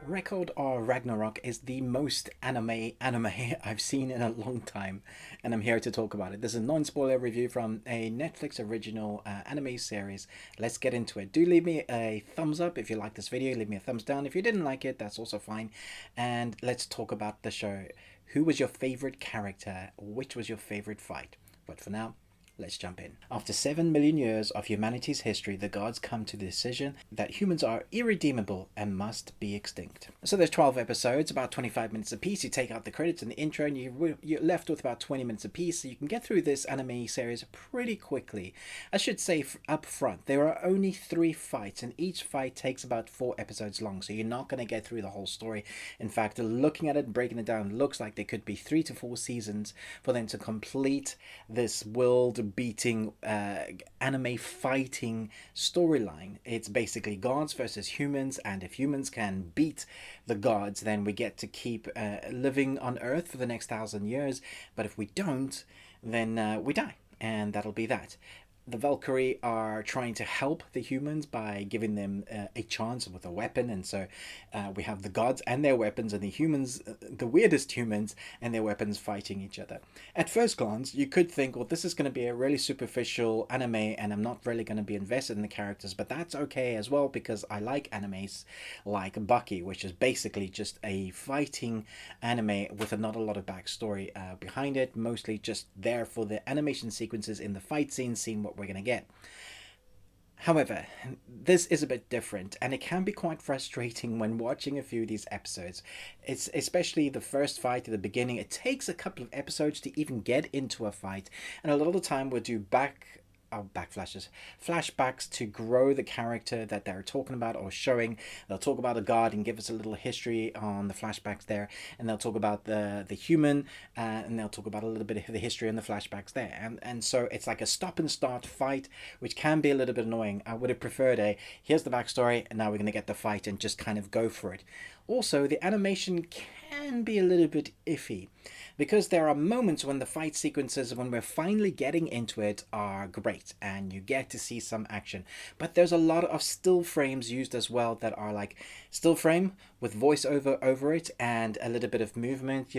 Record or Ragnarok is the most anime I've seen in a long time, and I'm here to talk about it. This is a non-spoiler review from a Netflix original anime series. Let's get into it. Do leave me a thumbs up if you like this video. Leave me a thumbs down if you didn't like it. That's also fine. And let's talk about the show. Who was your favorite character? Which was your favorite fight? But for now, let's jump in. After 7 million years of humanity's history, the gods come to the decision that humans are irredeemable and must be extinct. So there's 12 episodes, about 25 minutes apiece. You take out the credits and the intro and you're left with about 20 minutes apiece, so you can get through this anime series pretty quickly. I should say up front, there are only 3 fights and each fight takes about 4 episodes long, so you're not going to get through the whole story. In fact, looking at it and breaking it down, it looks like there could be 3 to 4 seasons for them to complete this world beating anime fighting storyline. It's basically gods versus humans, and if humans can beat the gods, then we get to keep living on Earth for the next 1,000 years. But if we don't, then we die, and that'll be that. The Valkyrie are trying to help the humans by giving them a chance with a weapon, and so we have the gods and their weapons, and the humans, the weirdest humans, and their weapons fighting each other. At first glance, you could think, well, this is going to be a really superficial anime, and I'm not really going to be invested in the characters, but that's okay as well, because I like animes like Bucky, which is basically just a fighting anime with not a lot of backstory behind it, mostly just there for the animation sequences in the fight scene, seeing what we're going to get. However, this is a bit different, and it can be quite frustrating when watching a few of these episodes. It's especially the first fight at the beginning. It takes a couple of episodes to even get into a fight, and a lot of the time we'll do flashbacks to grow the character that they're talking about or showing. They'll talk about a god and give us a little history on the flashbacks there, and they'll talk about the human, and they'll talk about a little bit of the history and the flashbacks there, and so it's like a stop and start fight, which can be a little bit annoying. I would have preferred here's the backstory and now we're going to get the fight and just kind of go for it. Also, the animation can be a little bit iffy, because there are moments when the fight sequences, when we're finally getting into it, are great and you get to see some action. But there's a lot of still frames used as well that are like still frame with voiceover over it and a little bit of movement,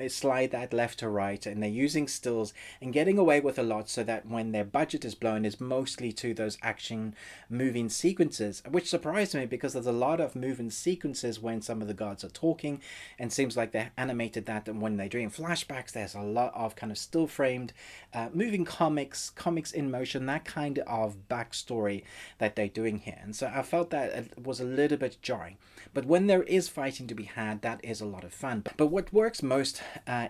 slide that left to right, and they're using stills and getting away with a lot, so that when their budget is blown, is mostly to those action moving sequences, which surprised me because there's a lot of moving sequences when some of the gods are talking, and seems like they animated that, and when they're doing flashbacks there's a lot of kind of still framed moving comics in motion, that kind of backstory that they're doing here. And so I felt that it was a little bit jarring, but when there is fighting to be had, that is a lot of fun. But what works most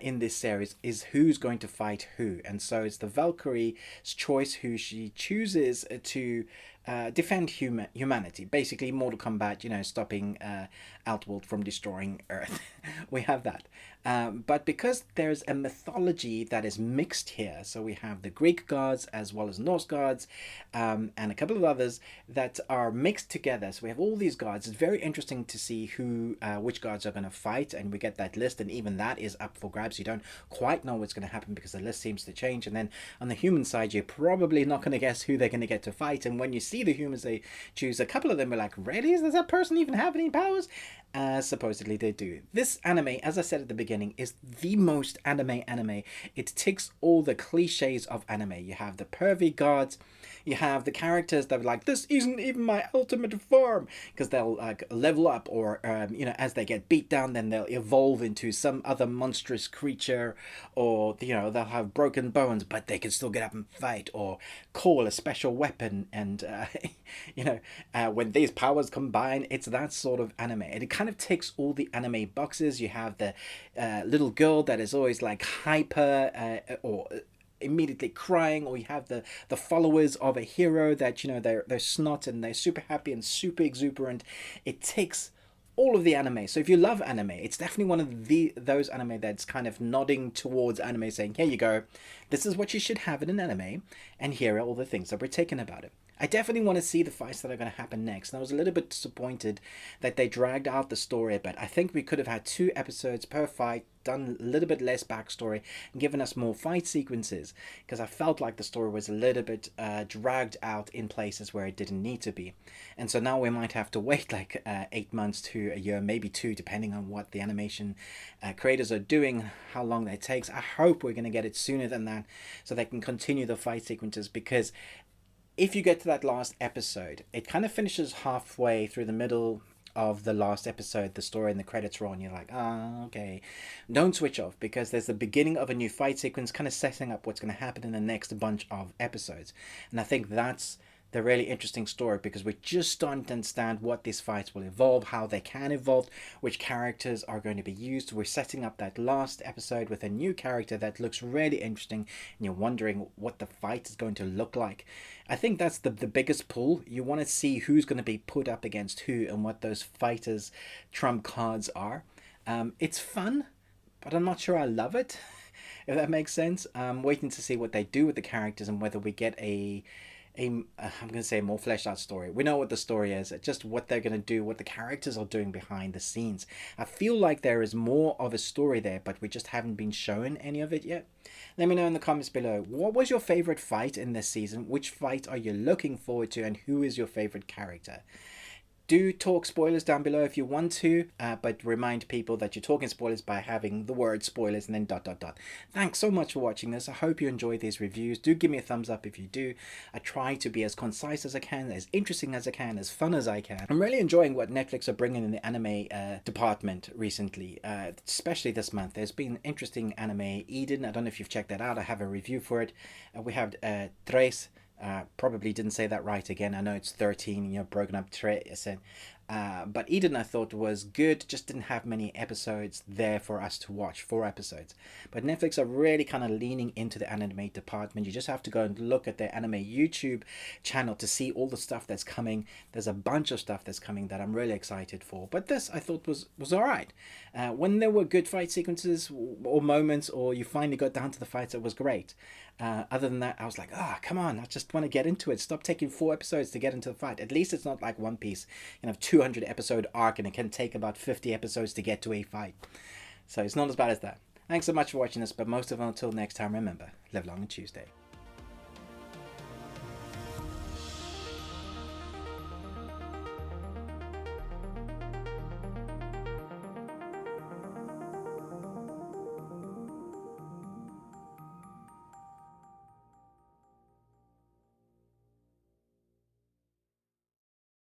in this series is who's going to fight who, and so it's the Valkyrie's choice who she chooses to defend humanity. Basically Mortal Kombat, stopping Outworld from destroying Earth. We have that. But because there's a mythology that is mixed here, so we have the Greek gods as well as Norse gods, and a couple of others that are mixed together. So we have all these gods. It's very interesting to see which gods are going to fight, and we get that list, and even that is up for grabs. You don't quite know what's going to happen because the list seems to change. And then on the human side, you're probably not going to guess who they're going to get to fight, and when you see the humans they choose, a couple of them are like, really? Does that person even have any powers? Supposedly they do. This anime, as I said at the beginning, is the most anime. It ticks all the cliches of anime. You have the pervy gods, you have the characters that are like, this isn't even my ultimate form, because they'll like level up, or as they get beat down, then they'll evolve into some other monstrous creature, or they'll have broken bones but they can still get up and fight, or call a special weapon, and when these powers combine, it's that sort of anime. It kind of ticks all the anime boxes. You have the little girl that is always like hyper or immediately crying, or you have the followers of a hero that they're snot and they're super happy and super exuberant. It takes all of the anime. So if you love anime, it's definitely one of those anime that's kind of nodding towards anime, saying, here you go, this is what you should have in an anime, and here are all the things that we're taking about it. I definitely want to see the fights that are going to happen next. And I was a little bit disappointed that they dragged out the story a bit. I think we could have had 2 episodes per fight, done a little bit less backstory, and given us more fight sequences, because I felt like the story was a little bit dragged out in places where it didn't need to be. And so now we might have to wait like 8 months to a year, maybe 2, depending on what the animation creators are doing, how long that takes. I hope we're going to get it sooner than that, so they can continue the fight sequences, because if you get to that last episode, it kind of finishes halfway through the middle of the last episode, the story and the credits roll, and you're like, okay. Don't switch off, because there's the beginning of a new fight sequence kind of setting up what's going to happen in the next bunch of episodes. And I think that's the really interesting story, because we're just starting to understand what these fights will evolve, how they can evolve, which characters are going to be used. We're setting up that last episode with a new character that looks really interesting, and you're wondering what the fight is going to look like. I think that's the biggest pull. You want to see who's going to be put up against who and what those fighters' trump cards are. It's fun, but I'm not sure I love it, if that makes sense. I'm waiting to see what they do with the characters and whether we get I'm going to say a more fleshed out story. We know what the story is, just what they're going to do, what the characters are doing behind the scenes. I feel like there is more of a story there, but we just haven't been shown any of it yet. Let me know in the comments below, what was your favorite fight in this season? Which fight are you looking forward to, and who is your favorite character? Do talk spoilers down below if you want to, but remind people that you're talking spoilers by having the word spoilers and then ... Thanks so much for watching this. I hope you enjoyed these reviews. Do give me a thumbs up if you do. I try to be as concise as I can, as interesting as I can, as fun as I can. I'm really enjoying what Netflix are bringing in the anime department recently, especially this month. There's been interesting anime. Eden, I don't know if you've checked that out. I have a review for it. We have Tres. Probably didn't say that right again. I know it's 13, broken up tres. But Eden, I thought, was good, just didn't have many episodes there for us to watch, 4 episodes. But Netflix are really kind of leaning into the anime department. You just have to go and look at their anime YouTube channel to see all the stuff that's coming. There's a bunch of stuff that's coming that I'm really excited for. But this, I thought, was all right. When there were good fight sequences or moments, or you finally got down to the fights, it was great. Other than that, I was like, come on, I just want to get into it. Stop taking 4 episodes to get into the fight. At least it's not like One Piece, 200 episode arc, and it can take about 50 episodes to get to a fight. So it's not as bad as that. Thanks so much for watching this, but most of all, until next time, remember, live long and Tuesday.